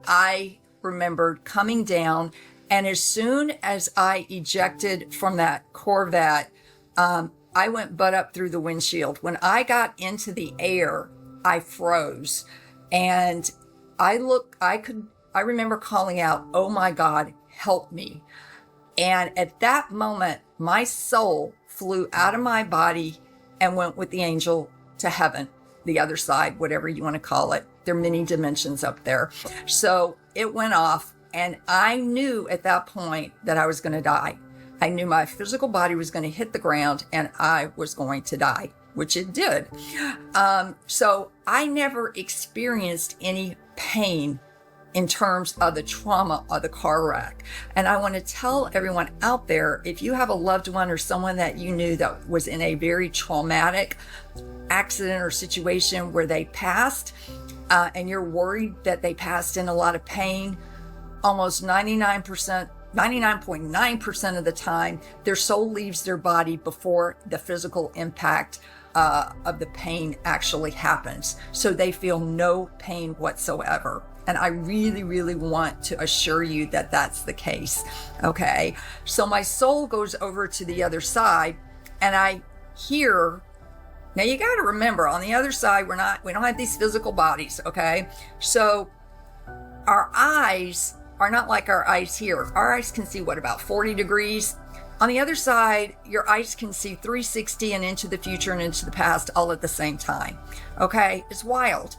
I remembered coming down, and as soon as I ejected from that Corvette, I went butt up through the windshield. When I got into the air, I froze, and I remember calling out, "Oh my God, help me." And at that moment, my soul flew out of my body and went with the angel to heaven, the other side, whatever you want to call it. There are many dimensions up there. So it went off, and I knew at that point that I was going to die. I knew my physical body was going to hit the ground and I was going to die, which it did. So I never experienced any pain in terms of the trauma of the car wreck. And I want to tell everyone out there, if you have a loved one or someone that you knew that was in a very traumatic accident or situation where they passed, and you're worried that they passed in a lot of pain, almost 99.9% of the time, their soul leaves their body before the physical impact of the pain actually happens. So they feel no pain whatsoever. And I really, really want to assure you that that's the case. Okay. So my soul goes over to the other side, and I hear, now you got to remember, on the other side, we don't have these physical bodies. Okay. So our eyes are not like our eyes here. Our eyes can see about 40 degrees. On the other side, your eyes can see 360 and into the future and into the past all at the same time. Okay. It's wild.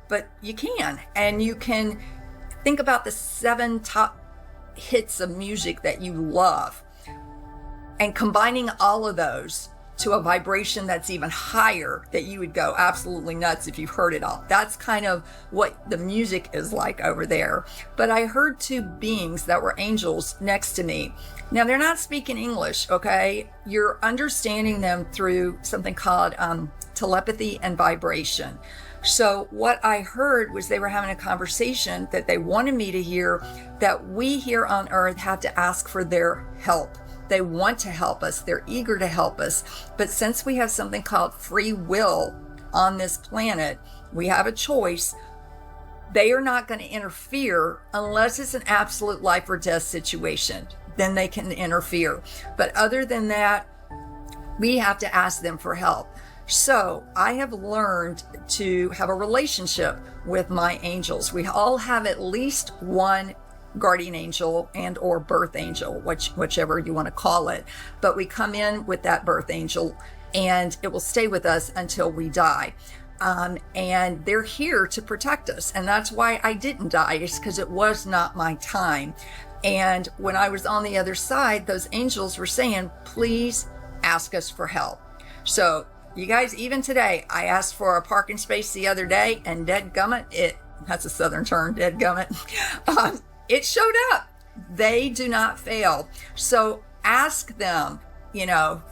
But you can, and you can think about the 7 top hits of music that you love and combining all of those to a vibration that's even higher, that you would go absolutely nuts if you've heard it all. That's kind of what the music is like over there. But I heard 2 beings that were angels next to me. Now, they're not speaking English, okay? You're understanding them through something called telepathy and vibration. So what I heard was they were having a conversation that they wanted me to hear, that we here on earth have to ask for their help. They want to help us. They're eager to help us. But since we have something called free will on this planet, we have a choice. They are not going to interfere unless it's an absolute life or death situation. Then they can interfere. But other than that, we have to ask them for help. So I have learned to have a relationship with my angels. We all have at least one guardian angel and or birth angel, whichever you want to call it. But we come in with that birth angel, and it will stay with us until we die. And they're here to protect us. And that's why I didn't die, is because it was not my time. And when I was on the other side, those angels were saying, please ask us for help. So you guys, even today, I asked for a parking space the other day, and dadgummit, that's a southern term, dadgummit, it showed up. They do not fail. So ask them,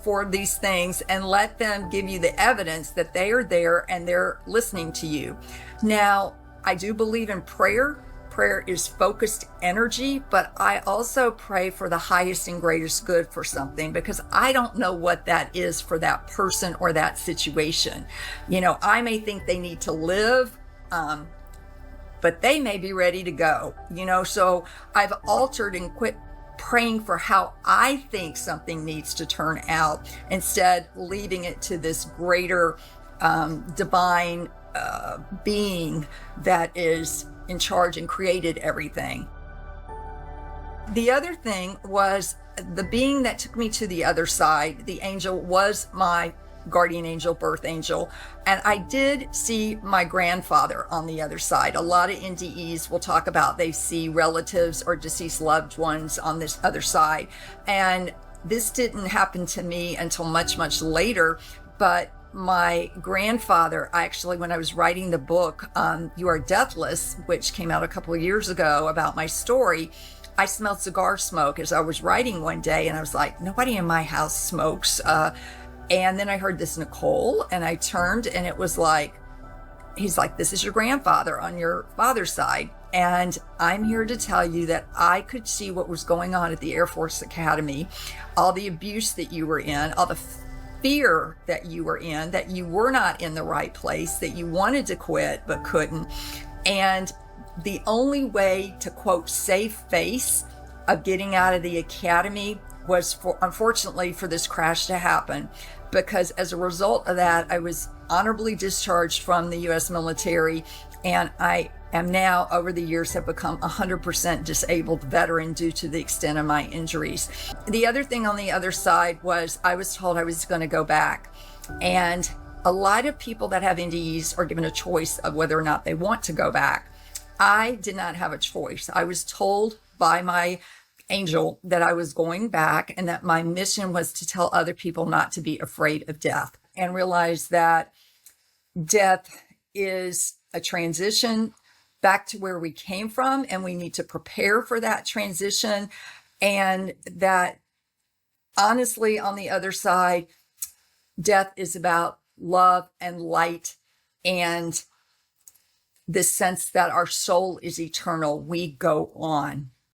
for these things, and let them give you the evidence that they are there and they're listening to you. Now, I do believe in prayer. Prayer is focused energy, but I also pray for the highest and greatest good for something, because I don't know what that is for that person or that situation. I may think they need to live, but they may be ready to go, so I've altered and quit praying for how I think something needs to turn out, instead leaving it to this greater divine being that is in charge and created everything. The other thing was the being that took me to the other side. The angel was my guardian angel, birth angel, and I did see my grandfather on the other side. A lot of NDEs will talk about they see relatives or deceased loved ones on this other side, and this didn't happen to me until much, much later. But my grandfather, actually, when I was writing the book, You Are Deathless, which came out a couple of years ago about my story, I smelled cigar smoke as I was writing one day, and I was like, nobody in my house smokes. And then I heard this, Nicole, and I turned, and it was like, he's like, this is your grandfather on your father's side. And I'm here to tell you that I could see what was going on at the Air Force Academy, all the abuse that you were in, all the fear that you were in, that you were not in the right place, that you wanted to quit but couldn't. And the only way to, quote, save face of getting out of the academy was, unfortunately, for this crash to happen. Because as a result of that, I was honorably discharged from the U.S. military, and I am now, over the years, have become 100% disabled veteran due to the extent of my injuries. The other thing on the other side was I was told I was going to go back. And a lot of people that have NDEs are given a choice of whether or not they want to go back. I did not have a choice. I was told by my angel that I was going back and that my mission was to tell other people not to be afraid of death and realize that death is a transition back to where we came from, and we need to prepare for that transition. And that honestly, on the other side, death is about love and light and this sense that our soul is eternal. We go on.